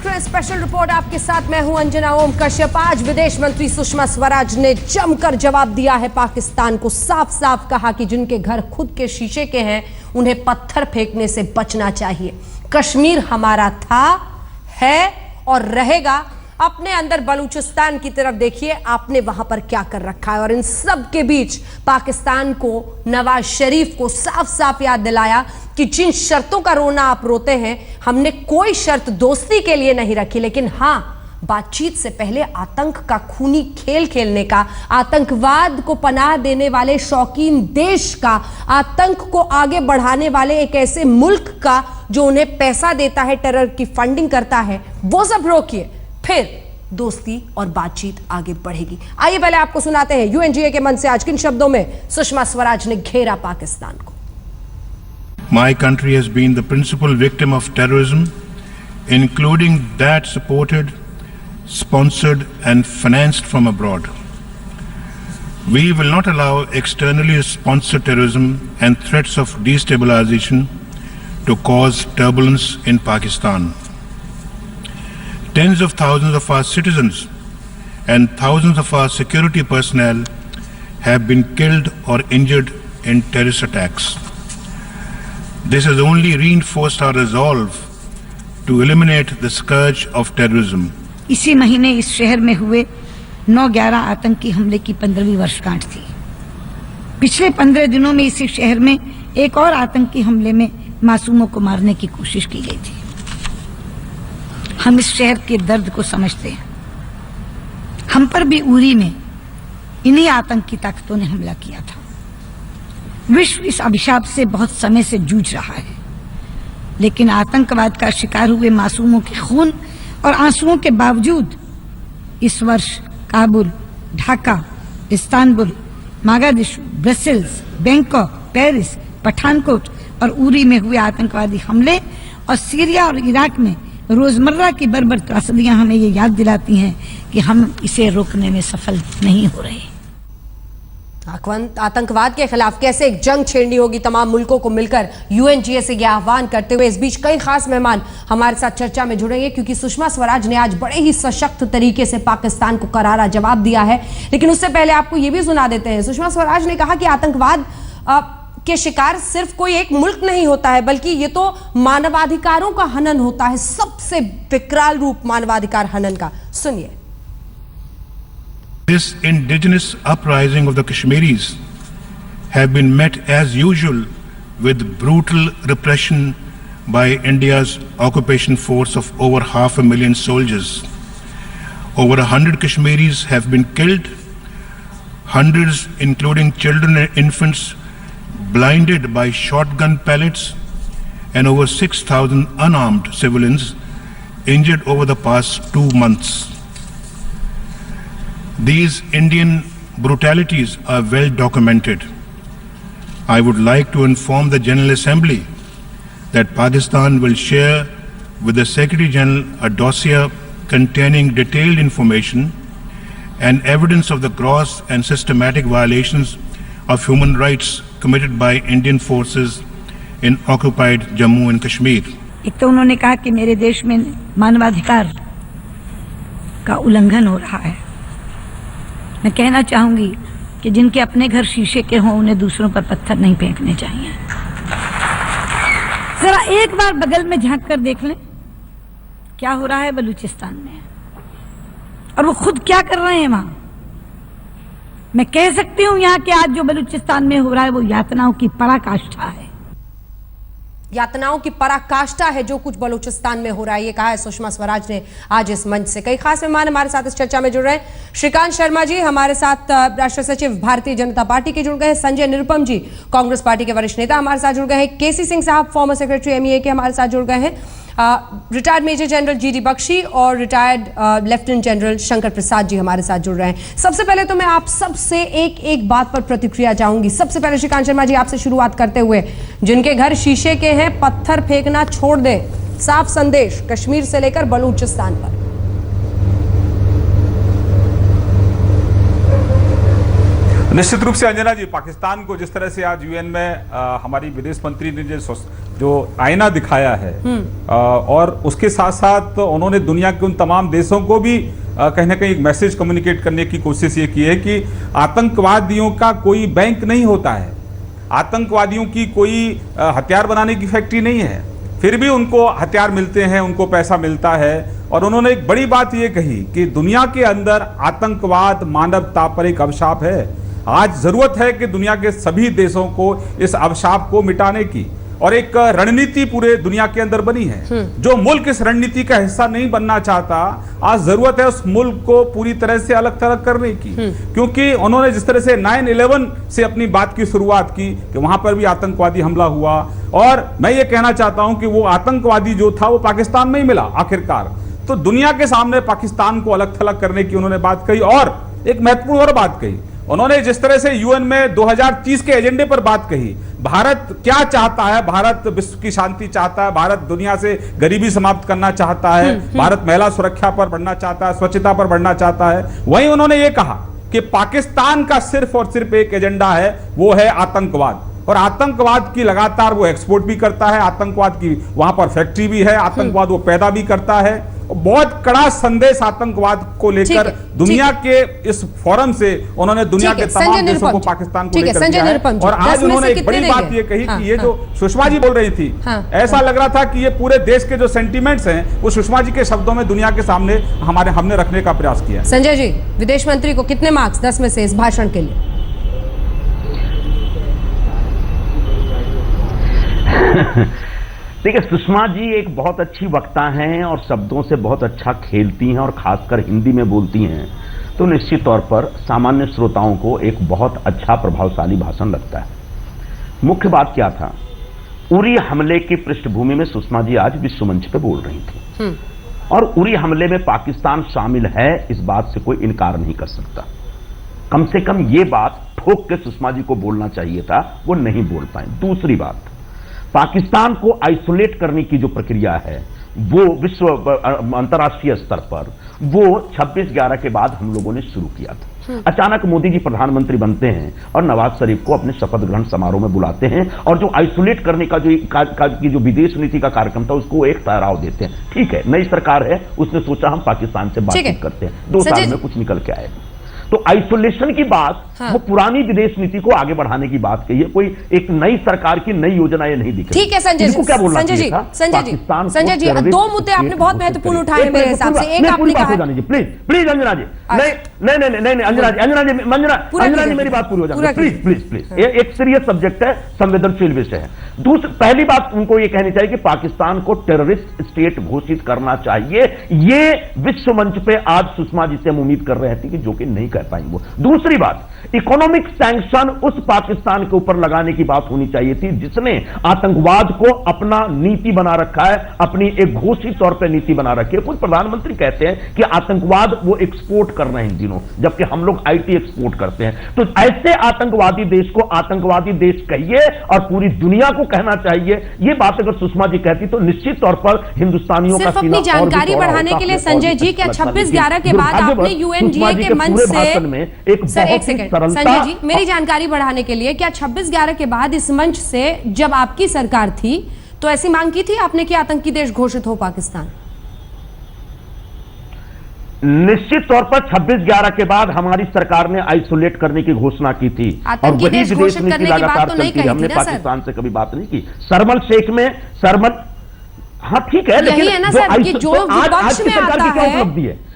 देख रहे हैं स्पेशल रिपोर्ट, आपके साथ मैं हूं अंजना ओम कश्यप। आज विदेश मंत्री सुषमा स्वराज ने जमकर जवाब दिया है पाकिस्तान को। साफ साफ कहा कि जिनके घर खुद के शीशे के हैं उन्हें पत्थर फेंकने से बचना चाहिए। कश्मीर हमारा था, है और रहेगा। अपने अंदर बलूचिस्तान की तरफ देखिए, आपने वहां पर क्या कर रखा है। और इन सब के बीच पाकिस्तान को, नवाज शरीफ को साफ साफ याद दिलाया कि जिन शर्तों का रोना आप रोते हैं, हमने कोई शर्त दोस्ती के लिए नहीं रखी, लेकिन हां, बातचीत से पहले आतंक का खूनी खेल खेलने का, आतंकवाद को पनाह देने वाले शौकीन देश का, आतंक को आगे बढ़ाने वाले एक ऐसे मुल्क का जो उन्हें पैसा देता है, टेरर की फंडिंग करता है, वो सब रोकिए, फिर दोस्ती और बातचीत आगे बढ़ेगी। आइए पहले आपको सुनाते हैं यूएनजीए के मन से आज किन शब्दों में सुषमा स्वराज ने घेरा पाकिस्तान को। My country has been the principal victim of terrorism, including that supported, sponsored and financed from abroad. We will not allow externally sponsored terrorism and threats of destabilization to cause turbulence in Pakistan. Tens of thousands of our citizens and thousands of our security personnel have been killed or injured in terrorist attacks. This has only reinforced our resolve to eliminate the scourge of terrorism. इसी महीने इस शहर में हुए 9/11 आतंकी हमले की 15वीं वर्षगांठ थी। पिछले 15 दिनों में इसी शहर में एक और आतंकी हमले में मासूमों को मारने की कोशिश की गई थी। हम इस शहर के दर्द को समझते हैं। हम पर भी उरी में इन्हीं आतंकी ताकतों ने हमला किया था। विश्व इस अभिशाप से बहुत समय से जूझ रहा है, लेकिन आतंकवाद का शिकार हुए मासूमों के खून और आंसुओं के बावजूद इस वर्ष Kabul, Dhaka, Istanbul, Mogadishu, Brussels, Bangkok, Paris, Pathankot और उरी में हुए आतंकवादी हमले और सीरिया और इराक में रोजमर्रा की बर्बर त्रासदियां हमें ये याद दिलाती हैं कि हम इसे रोकने में सफल नहीं हो रहे। आतंकवाद के खिलाफ कैसे एक जंग छेड़नी होगी, तमाम मुल्कों को मिलकर यूएनजीए से यह आह्वान करते हुए इस बीच कई खास मेहमान हमारे साथ चर्चा में जुड़ेंगे, क्योंकि सुषमा स्वराज ने आज बड़े ही सशक्त तरीके से पाकिस्तान को करारा जवाब दिया है। लेकिन उससे पहले आपको यह भी सुना देते हैं, सुषमा स्वराज ने कहा कि आतंकवाद के शिकार सिर्फ कोई एक मुल्क नहीं होता है, बल्कि ये तो मानवाधिकारों का हनन होता है, सबसे विकराल रूप मानवाधिकार हनन का। सुनिए। This indigenous uprising of the Kashmiris have been met as usual with brutal repression by India's occupation force of over 500,000 soldiers. Over 100 Kashmiris have been killed, hundreds including children and infants blinded by shotgun pellets, and over 6,000 unarmed civilians injured over the past 2 months. These Indian brutalities are well documented. I would like to inform the General Assembly that Pakistan will share with the Secretary General a dossier containing detailed information and evidence of the gross and systematic violations of human rights committed by Indian forces in occupied Jammu and Kashmir. एक तो उन्होंने कहा कि मेरे देश में मानवाधिकार का उल्लंघन हो रहा है। मैं कहना चाहूंगी कि जिनके अपने घर शीशे के हों उन्हें दूसरों पर पत्थर नहीं फेंकने चाहिए। जरा एक बार बगल में झांक कर देख लें क्या हो रहा है बलूचिस्तान में, और वो खुद क्या कर रहे हैं वहां। मैं कह सकती हूं यहां के आज जो बलूचिस्तान में हो रहा है वो यातनाओं की पराकाष्ठा है। यातनाओं की पराकाष्ठा है जो कुछ बलूचिस्तान में हो रहा है, ये कहा है सुषमा स्वराज ने आज इस मंच से। कई खास मेहमान हमारे साथ इस चर्चा में जुड़ रहे हैं। श्रीकांत शर्मा जी हमारे साथ राष्ट्रीय सचिव भारतीय जनता पार्टी के जुड़ गए हैं। संजय निरुपम जी कांग्रेस पार्टी के वरिष्ठ नेता हमारे साथ जुड़ गए हैं। केसी सिंह साहब फॉर्मर सेक्रेटरी एमईए के हमारे साथ जुड़ गए हैं। Retired major general GD Bakshi और retired lieutenant general Shankar Prasad ji हमारे साथ जुड़ रहे हैं। सबसे पहले तो मैं आप सबसे एक एक बात पर प्रतिक्रिया चाहूंगी। सबसे पहले श्रीकांत शर्मा जी आपसे शुरुआत करते हुए, जिनके घर शीशे के हैं पत्थर फेंकना छोड़ दें, साफ संदेश कश्मीर से लेकर बलूचिस्तान पर। निश्चित रूप से अंजना जी, पाकिस्तान को जिस तरह से आज यूएन में हमारी विदेश मंत्री ने जो आईना दिखाया है और उसके साथ साथ उन्होंने दुनिया के उन तमाम देशों को भी कहीं ना कहीं एक मैसेज कम्युनिकेट करने की कोशिश ये की है कि आतंकवादियों का कोई बैंक नहीं होता है, आतंकवादियों की कोई हथियार बनाने की फैक्ट्री नहीं है, फिर भी उनको हथियार मिलते हैं, उनको पैसा मिलता है। और उन्होंने एक बड़ी बात ये कही कि दुनिया के अंदर आतंकवाद मानवता पर एक अभिशाप है। आज जरूरत है कि दुनिया के सभी देशों को इस अभिशाप को मिटाने की, और एक रणनीति पूरे दुनिया के अंदर बनी है। जो मुल्क इस रणनीति का हिस्सा नहीं बनना चाहता, आज जरूरत है उस मुल्क को पूरी तरह से अलग थलग करने की, क्योंकि उन्होंने जिस तरह से 9/11 से अपनी बात की शुरुआत की कि वहां पर भी आतंकवादी हमला हुआ, और मैं ये कहना चाहता हूं कि वो आतंकवादी जो था वो पाकिस्तान में ही मिला आखिरकार। तो दुनिया के सामने पाकिस्तान को अलग थलग करने की उन्होंने बात कही। और एक महत्वपूर्ण और बात कही उन्होंने, जिस तरह से यूएन में 2030 के एजेंडे पर बात कही, भारत क्या चाहता है, भारत विश्व की शांति चाहता है, भारत दुनिया से गरीबी समाप्त करना चाहता है, भारत महिला सुरक्षा पर बढ़ना चाहता है, स्वच्छता पर बढ़ना चाहता है। वहीं उन्होंने ये कहा कि पाकिस्तान का सिर्फ और सिर्फ एक एजेंडा है, वो है आतंकवाद, और आतंकवाद की लगातार वो एक्सपोर्ट भी करता है, आतंकवाद की वहां पर फैक्ट्री भी है, आतंकवाद वो पैदा भी करता है। बहुत कड़ा संदेश आतंकवाद को लेकर दुनिया के इस फोरम से उन्होंने दुनिया के तमाम देशों को, पाकिस्तान को लेकर दिया है। और आज उन्होंने एक बड़ी बात ये कही कि ये जो सुषमा जी बोल रही थी, ऐसा लग रहा था कि ये पूरे देश के जो सेंटिमेंट्स हैं वो सुषमा जी के शब्दों में दुनिया के सामने हमने रखने का प्रयास किया। संजय जी, विदेश मंत्री को कितने मार्क्स 10 में से इस भाषण के लिए? देखिए, सुषमा जी एक बहुत अच्छी वक्ता हैं और शब्दों से बहुत अच्छा खेलती हैं और खासकर हिंदी में बोलती हैं, तो निश्चित तौर पर सामान्य श्रोताओं को एक बहुत अच्छा प्रभावशाली भाषण लगता है। मुख्य बात क्या था, उरी हमले की पृष्ठभूमि में सुषमा जी आज विश्व मंच पे बोल रही थी, और उरी हमले में पाकिस्तान शामिल है, इस बात से कोई इनकार नहीं कर सकता। कम से कम ये बात ठोक के सुषमा जी को बोलना चाहिए था, वो नहीं बोल पाए। दूसरी बात, पाकिस्तान को आइसोलेट करने की जो प्रक्रिया है वो विश्व अंतर्राष्ट्रीय स्तर पर वो 26/11 के बाद हम लोगों ने शुरू किया था। अचानक मोदी जी प्रधानमंत्री बनते हैं और नवाज शरीफ को अपने शपथ ग्रहण समारोह में बुलाते हैं, और जो आइसोलेट करने का जो विदेश नीति का कार्यक्रम था उसको एक ठहराव देते हैं। ठीक है, नई सरकार है, उसने सोचा हम पाकिस्तान से बातचीत करते हैं, 2 साल में कुछ निकल के आएगा। तो आइसोलेशन की बात वो पुरानी विदेश नीति को आगे बढ़ाने की बात कही है, कोई एक नई सरकार की नई योजना ये नहीं दिख रही। ठीक है संजय जी, क्या बोलना संजय जी, संजय जी, 2 मुद्दे आपने बहुत महत्वपूर्ण उठाए मेरे हिसाब से। एक आपने कहा, प्लीज अंजना जी, नहीं अंजना जी मेरी बात पूरी हो जाए, प्लीज। एक सीरियस सब्जेक्ट है, संवेदनशील विषय है। पहली बात उनको ये कहनी चाहिए कि पाकिस्तान को टेररिस्ट स्टेट घोषित करना चाहिए, ये विश्व मंच पे आज सुषमा जी से हम उम्मीद कर रहे थे कि जो कि नहीं कर पाएंगे वो। दूसरी बात, इकोनॉमिक सैंक्शन उस पाकिस्तान के ऊपर लगाने की बात होनी चाहिए थी जिसने आतंकवाद को अपना नीति बना रखा है, अपनी एक घोषित तौर पर नीति बना रखी है। कुछ प्रधानमंत्री कहते हैं कि आतंकवाद वो एक्सपोर्ट कर रहे हैं इन दिनों, जबकि हम लोग आईटी एक्सपोर्ट करते हैं। तो ऐसे आतंकवादी देश को आतंकवादी देश कहिए और पूरी दुनिया को कहना चाहिए। ये बात अगर सुषमा जी कहती तो निश्चित तौर पर हिंदुस्तानियों का अपनी जानकारी बढ़ाने के लिए संजय जी, क्या 26/11 के बाद आपने यूएनडीए के मंच से एक सेकंड संजय जी, मेरी जानकारी बढ़ाने के लिए, क्या 26/11 के बाद इस मंच से जब आपकी सरकार थी तो ऐसी मांग की थी आपने कि आतंकी देश घोषित हो पाकिस्तान? निश्चित तौर पर 26/11 के बाद हमारी सरकार ने आइसोलेट करने की घोषणा की थी, और वही विदेश नीति लगातार चलती है। हमने पाकिस्तान से कभी बात नहीं की। सरमल शेख में हाँ ठीक है, लेकिन है ना सर, कि जो विपक्ष में आता है,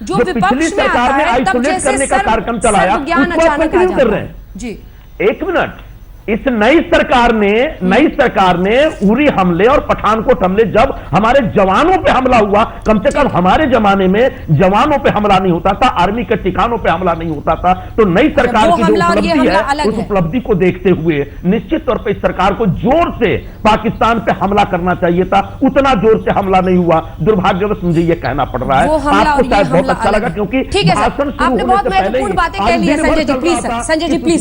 जो पिछली सरकार ने आइसोलेट करने का कार्यक्रम चलाया, उसको आप कंटिन्यू कर रहे हैं जी। एक मिनट, इस नई सरकार ने उरी हमले और पठानकोट हमले, जब हमारे जवानों पे हमला हुआ, कम से कम हमारे जमाने में जवानों पे हमला नहीं होता था, आर्मी के ठिकानों पे हमला नहीं होता था। तो नई सरकार की जो उपलब्धि है, उस उपलब्धि को देखते हुए निश्चित तौर पर इस सरकार को जोर से पाकिस्तान पे हमला करना चाहिए था। उतना जोर से हमला नहीं हुआ, दुर्भाग्यवश मुझे यह कहना पड़ रहा है। आपको शायद बहुत अच्छा लगा, क्योंकि भाषण शुरू होने से पहले संजय जी प्लीज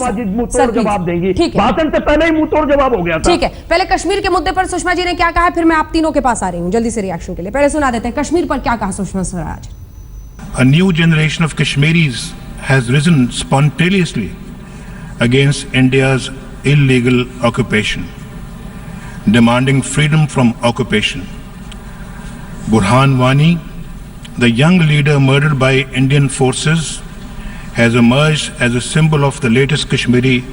जवाब देंगी, भाषण से पहले ही मुंह तोड़ जवाब हो गया था। ठीक है, पहले कश्मीर के मुद्दे पर सुषमा जी ने क्या कहा, फिर मैं आप तीनों के पास आ रही हूं जल्दी से रिएक्शन के लिए। पहले सुना देते हैं कश्मीर पर क्या कहा Sushma Swaraj. A new generation of Kashmiris has risen spontaneously against India's illegal occupation, demanding freedom from occupation. Burhan Wani, the young leader murdered by Indian forces, has emerged as a symbol of the latest Kashmiri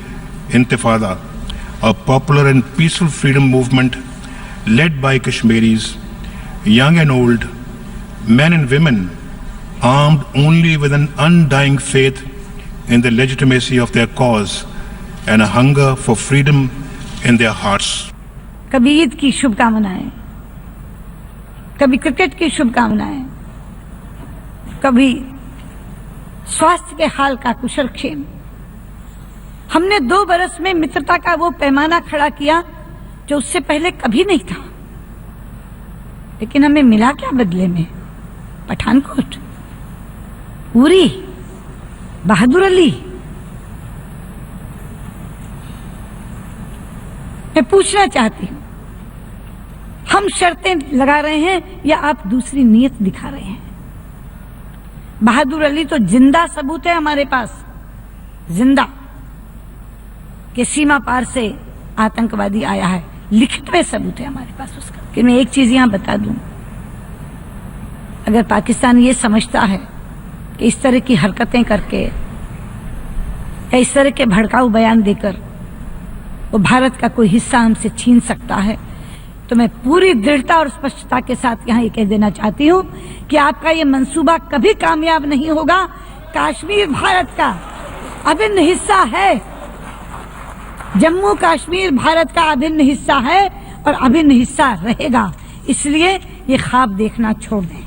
Intifada, a popular and peaceful freedom movement led by Kashmiris, young and old, men and women, armed only with an undying faith in the legitimacy of their cause and a hunger for freedom in their hearts. कभी ईद की शुभकामनाएं, कभी cricket की शुभकामनाएं, कभी स्वास्थ्य के हाल का कुशलक्षेम। हमने 2 बरस में मित्रता का वो पैमाना खड़ा किया जो उससे पहले कभी नहीं था। लेकिन हमें मिला क्या बदले में? पठानकोट, उरी, बहादुर अली। मैं पूछना चाहती हूं, हम शर्तें लगा रहे हैं या आप दूसरी नीयत दिखा रहे हैं? बहादुर अली तो जिंदा सबूत है हमारे पास, जिंदा, कि सीमा पार से आतंकवादी आया है, लिखित में सबूत है हमारे पास उसका। कि मैं एक चीज यहां बता दूं, अगर पाकिस्तान ये समझता है कि इस तरह की हरकतें करके या इस तरह के भड़काऊ बयान देकर वो भारत का कोई हिस्सा हमसे छीन सकता है, तो मैं पूरी दृढ़ता और स्पष्टता के साथ यहां ये कह देना चाहती हूं कि आपका ये मंसूबा कभी कामयाब नहीं होगा। कश्मीर भारत का अभिन्न हिस्सा है, जम्मू कश्मीर भारत का अभिन्न हिस्सा है और अभिन्न हिस्सा रहेगा। इसलिए ये ख्वाब देखना छोड़ दें।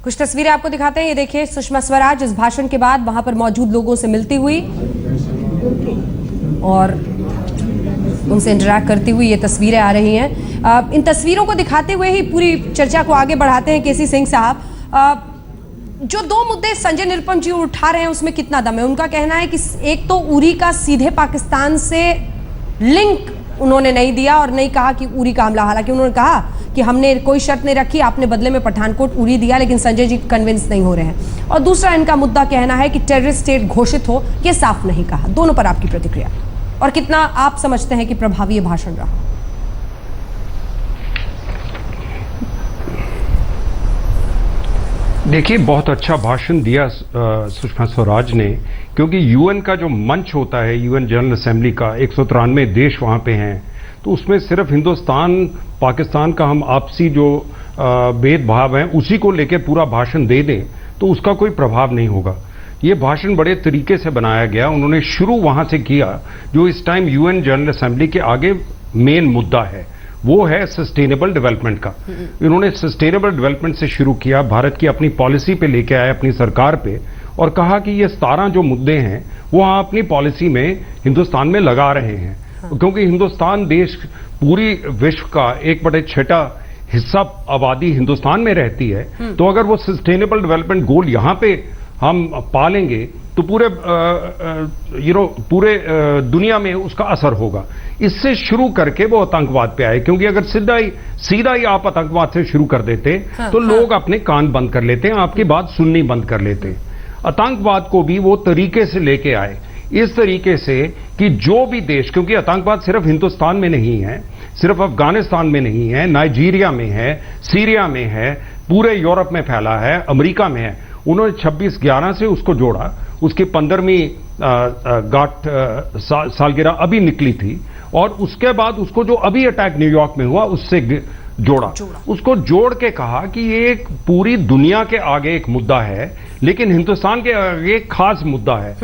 कुछ तस्वीरें आपको दिखाते हैं। ये देखिए, सुषमा स्वराज इस भाषण के बाद वहां पर मौजूद लोगों से मिलती हुई और उनसे इंटरैक्ट करती हुई ये तस्वीरें आ रही हैं। इन तस्वीरों को दिखाते हुए ही पूरी चर्चा को आगे बढ़ाते हैं केसी सिंह साहब। जो 2 मुद्दे संजय निरुपम जी उठा रहे हैं उसमें कितना दम है? उनका कहना है कि एक तो उरी का सीधे पाकिस्तान से लिंक उन्होंने नहीं दिया और नहीं कहा कि उरी का हमला, हालांकि उन्होंने कहा कि हमने कोई शर्त नहीं रखी, आपने बदले में पठानकोट उरी दिया, लेकिन संजय जी कन्विंस नहीं हो रहे हैं। और दूसरा इनका मुद्दा कहना है कि टेररिस्ट स्टेट घोषित हो, यह साफ नहीं कहा। दोनों पर आपकी प्रतिक्रिया और कितना आप समझते हैं कि प्रभावी ये भाषण रहा? देखिए, बहुत अच्छा भाषण दिया सुषमा स्वराज ने, क्योंकि यूएन का जो मंच होता है, यूएन जनरल असेंबली का 193 देश वहां पे हैं, तो उसमें सिर्फ हिंदुस्तान पाकिस्तान का हम आपसी जो भेदभाव है उसी को लेकर पूरा भाषण दे दें तो उसका कोई प्रभाव नहीं होगा। ये भाषण बड़े तरीके से बनाया गया। उन्होंने शुरू वहां से किया जो इस टाइम यूएन जनरल असेंबली के आगे मेन मुद्दा है, वो है सस्टेनेबल डेवलपमेंट का। इन्होंने सस्टेनेबल डेवलपमेंट से शुरू किया, भारत की अपनी पॉलिसी पे लेके आए, अपनी सरकार पे, और कहा कि ये 17 जो मुद्दे हैं वो आप अपनी पॉलिसी में हिंदुस्तान में लगा रहे हैं। क्योंकि हिंदुस्तान देश पूरी विश्व का 1/6 हिस्सा आबादी हिंदुस्तान में रहती है, तो अगर वो सस्टेनेबल डेवलपमेंट गोल यहां पे हम पालेंगे तो पूरे पूरे दुनिया में उसका असर होगा। इससे शुरू करके वो आतंकवाद पे आए, क्योंकि अगर सीधा ही आप आतंकवाद से शुरू कर देते तो लोग अपने कान बंद कर लेते हैं, आपकी बात सुननी बंद कर लेते हैं। आतंकवाद को भी वो तरीके से लेके आए, इस तरीके से कि जो भी देश, क्योंकि आतंकवाद सिर्फ हिंदुस्तान में नहीं है, सिर्फ अफगानिस्तान में नहीं है, नाइजीरिया में है, सीरिया में है, पूरे यूरोप में फैला है, अमेरिका में है। उन्होंने 26/11 से उसको जोड़ा, उसकी 15वीं गांठ सालगिरह अभी निकली थी, और उसके बाद उसको जो अभी अटैक न्यूयॉर्क में हुआ उससे जोड़ा। उसको जोड़ के कहा कि ये एक पूरी दुनिया के आगे एक मुद्दा है, लेकिन हिंदुस्तान के आगे एक खास मुद्दा है।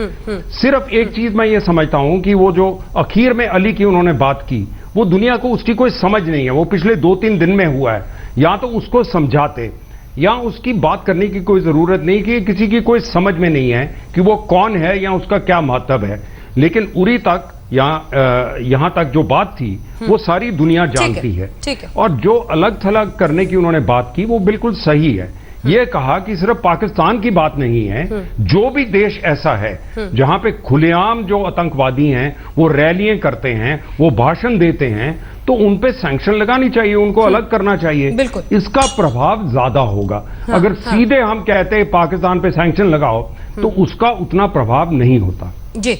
सिर्फ एक चीज मैं ये समझता हूं कि वो जो आखिर में अली की उन्होंने बात की, वो दुनिया को उसकी कोई समझ नहीं है। वो पिछले 2-3 दिन में हुआ है, या तो उसको समझाते या उसकी बात करने की कोई जरूरत नहीं, कि किसी की कोई समझ में नहीं है कि वो कौन है या उसका क्या महत्व है। लेकिन उरी तक यहां तक जो बात थी वो सारी दुनिया जानती है। और जो अलग थलग करने की उन्होंने बात की वो बिल्कुल सही है। ये कहा कि सिर्फ पाकिस्तान की बात नहीं है, जो भी देश ऐसा है जहां पे खुलेआम जो आतंकवादी हैं वो रैलियां करते हैं, वो भाषण देते हैं, तो उन पे सैंक्शन लगानी चाहिए, उनको अलग करना चाहिए। इसका प्रभाव ज्यादा होगा। अगर सीधे हम कहते हैं पाकिस्तान पे सैंक्शन लगाओ तो उसका उतना प्रभाव नहीं होता। जी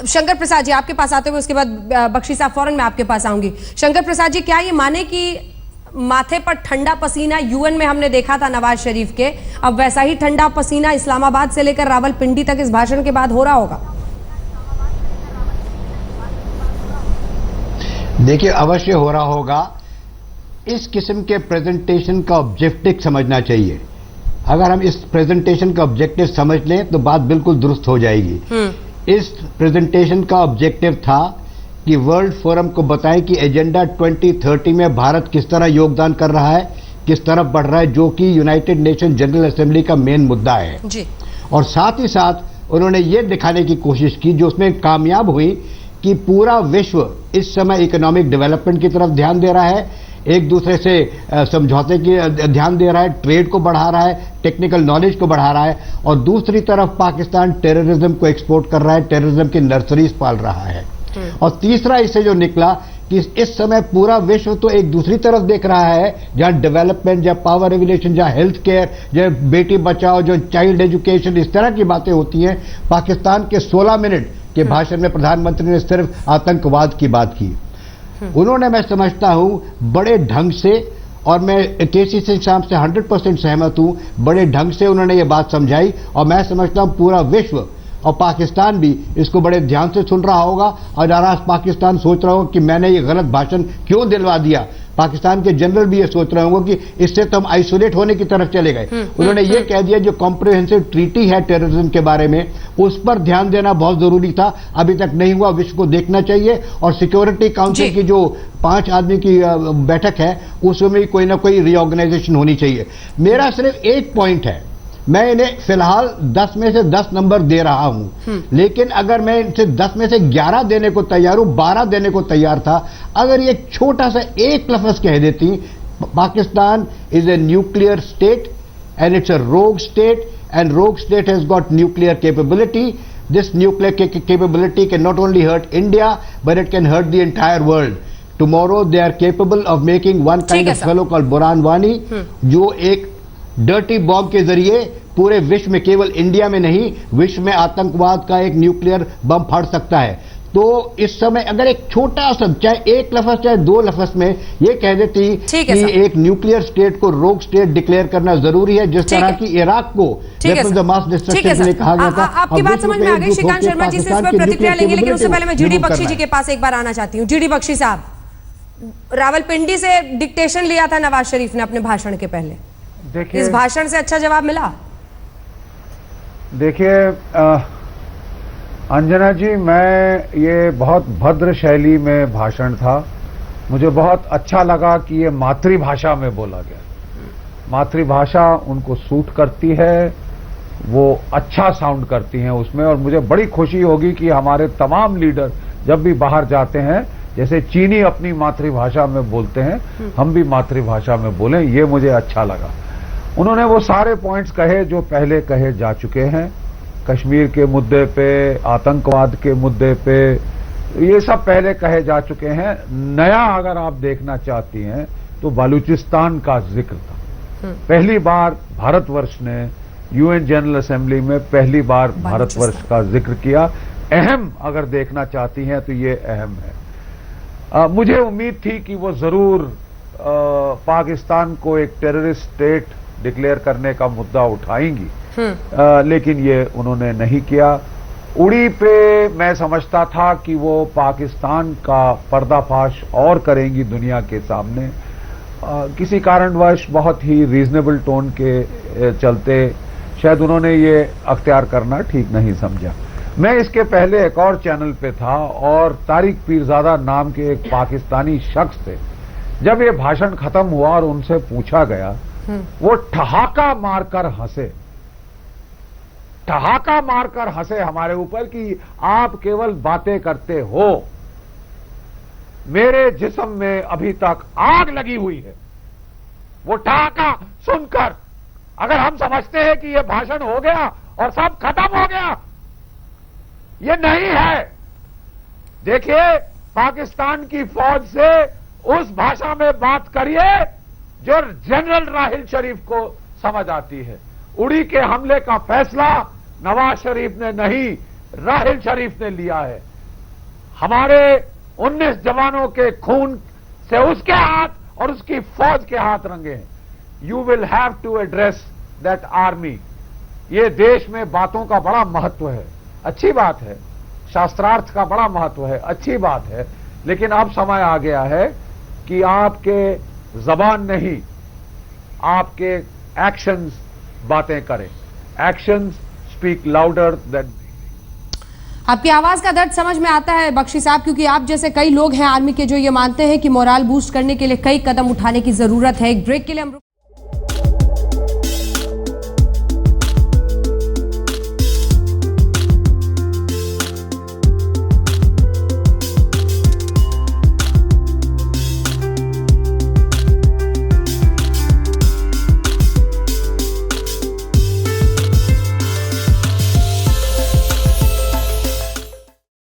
शंकर प्रसाद जी आपके पास आते हुए उसके बाद बख्शी साहब फौरन मैं आपके पास आऊंगी। शंकर प्रसाद जी, क्या ये माने कि माथे पर ठंडा पसीना यूएन में हमने देखा था नवाज शरीफ के, अब वैसा ही ठंडा पसीना इस्लामाबाद से लेकर रावलपिंडी तक इस भाषण के बाद हो रहा होगा? देखिए, अवश्य हो रहा होगा। इस किस्म के प्रेजेंटेशन का ऑब्जेक्टिव समझना चाहिए। अगर हम इस प्रेजेंटेशन का ऑब्जेक्टिव समझ लें तो बात बिल्कुल दुरुस्त हो जाएगी। इस प्रेजेंटेशन का ऑब्जेक्टिव था कि वर्ल्ड फोरम को बताएं कि एजेंडा 2030 में भारत किस तरह योगदान कर रहा है, किस तरफ बढ़ रहा है, जो कि यूनाइटेड नेशन जनरल असेंबली का मेन मुद्दा है जी। और साथ ही साथ उन्होंने ये दिखाने की कोशिश की, जो उसमें कामयाब हुई, कि पूरा विश्व इस समय इकोनॉमिक डेवलपमेंट की तरफ ध्यान दे रहा है, एक दूसरे से समझौते की ध्यान दे रहा है, ट्रेड को बढ़ा रहा है, टेक्निकल नॉलेज को बढ़ा रहा है, और दूसरी तरफ पाकिस्तान टेररिज्म को एक्सपोर्ट कर रहा है, टेररिज्म की नर्सरीज पाल रहा है। और तीसरा इससे जो निकला कि इस समय पूरा विश्व तो एक दूसरी तरफ देख रहा है, जहां डेवलपमेंट, जहां पावर रेगुलेशन, जहां हेल्थ केयर, जहां बेटी बचाओ, जो चाइल्ड एजुकेशन, इस तरह की बातें होती हैं। पाकिस्तान के 16 मिनट के भाषण में प्रधानमंत्री ने सिर्फ आतंकवाद की बात की। उन्होंने, मैं समझता हूं, बड़े ढंग से, और मैं केसी सिंह साहब से 100% सहमत हूं, बड़े ढंग से उन्होंने ये बात समझाई, और मैं समझता हूं पूरा विश्व और पाकिस्तान भी इसको बड़े ध्यान से सुन रहा होगा। और आज पाकिस्तान सोच रहा होगा कि मैंने ये गलत भाषण क्यों दिलवा दिया। पाकिस्तान के जनरल भी ये सोच रहे होंगे कि इससे तो हम आइसोलेट होने की तरफ चले गए। उन्होंने ये कह दिया जो कॉम्प्रिहेंसिव ट्रीटी है टेररिज्म के बारे में, उस पर ध्यान देना बहुत जरूरी था, अभी तक नहीं हुआ, विश्व को देखना चाहिए। और सिक्योरिटी काउंसिल की जो 5 आदमी की बैठक है, उसमें कोई ना कोई रीऑर्गेनाइजेशन होनी चाहिए। मेरा सिर्फ एक पॉइंट है, मैं इन्हें फिलहाल 10 में से 10 नंबर दे रहा हूं, लेकिन अगर मैं इनसे 10 में से 11 देने को तैयार हूं, 12 देने को तैयार था, अगर ये छोटा सा एक लफ्ज कह देती, Pakistan is a nuclear state and it's a rogue state and rogue state has got nuclear capability, this nuclear capability can not only hurt India but it can hurt the entire world. Tomorrow they are capable of making one kind of fellow called Burhan Wani, जो एक dirty bomb के जरिए पूरे विश्व में, केवल India में नहीं, विश्व में आतंकवाद का एक न्यूक्लियर बम फट सकता है। तो इस समय अगर एक छोटा सा, चाहे एक लफ्ज चाहे 2 लफ्ज में ये कह देती कि एक न्यूक्लियर स्टेट को रोग स्टेट डिक्लेयर करना जरूरी है, जिस तरह की इराक को वेपन्स ऑफ मास डिस्ट्रक्शन के लिए कहा गया था। आपकी बात समझ में आ गई। श्रीकांत शर्मा जी से इस पर प्रतिक्रिया लेंगे, लेकिन उससे पहले मैं जीडी बख्शी जी के पास एक बार आना चाहती हूँ। जीडी बख्शी साहब, रावलपिंडी से डिक्टेशन लिया था नवाज शरीफ ने अपने भाषण के पहले, इस भाषण से अच्छा जवाब मिला? देखिए अंजना जी, मैं ये बहुत भद्र शैली में भाषण था, मुझे बहुत अच्छा लगा कि ये मातृभाषा में बोला गया। मातृभाषा उनको सूट करती है, वो अच्छा साउंड करती हैं उसमें, और मुझे बड़ी खुशी होगी कि हमारे तमाम लीडर जब भी बाहर जाते हैं, जैसे चीनी अपनी मातृभाषा में बोलते हैं, हम भी मातृभाषा में बोलें, ये मुझे अच्छा लगा। उन्होंने वो सारे पॉइंट्स कहे जो पहले कहे जा चुके हैं, कश्मीर के मुद्दे पे, आतंकवाद के मुद्दे पे, ये सब पहले कहे जा चुके हैं। नया अगर आप देखना चाहती हैं तो बलूचिस्तान का जिक्र था। पहली बार भारतवर्ष ने यूएन जनरल असेंबली में पहली बार भारतवर्ष का जिक्र किया। अहम अगर देखना चाहती हैं तो ये अहम है। मुझे उम्मीद थी कि वो जरूर पाकिस्तान को एक टेररिस्ट स्टेट डिक्लेयर करने का मुद्दा उठाएंगी, लेकिन ये उन्होंने नहीं किया। उड़ी पे मैं समझता था कि वो पाकिस्तान का पर्दाफाश और करेंगी दुनिया के सामने, किसी कारणवश बहुत ही रीजनेबल टोन के चलते शायद उन्होंने ये अख्तियार करना ठीक नहीं समझा। मैं इसके पहले एक और चैनल पे था और तारिक पीरजादा नाम के एक पाकिस्तानी शख्स थे। जब ये भाषण खत्म हुआ और उनसे पूछा गया, वो ठहाका मारकर हंसे, ठहाका मारकर हंसे हमारे ऊपर कि आप केवल बातें करते हो, मेरे जिस्म में अभी तक आग लगी हुई है। वो ठहाका सुनकर अगर हम समझते हैं कि ये भाषण हो गया और सब खत्म हो गया, ये नहीं है। देखिए, पाकिस्तान की फौज से उस भाषा में बात करिए जो जनरल राहिल शरीफ को समझ आती है। उड़ी के हमले का फैसला नवाज शरीफ ने नहीं, राहिल शरीफ ने लिया है। हमारे 19 जवानों के खून से उसके हाथ और उसकी फौज के हाथ रंगे हैं। You will have to address that army. ये देश में बातों का बड़ा महत्व है, अच्छी बात है, शास्त्रार्थ का बड़ा महत्व है, अच्छी बात है, लेकिन अब समय आ गया है कि आपके जबान नहीं, आपके एक्शंस बातें करें। Actions speak louder than. आपकी आवाज का दर्द समझ में आता है बख्शी साहब, क्योंकि आप जैसे कई लोग हैं आर्मी के जो ये मानते हैं कि मोराल बूस्ट करने के लिए कई कदम उठाने की जरूरत है। एक ब्रेक के लिए हम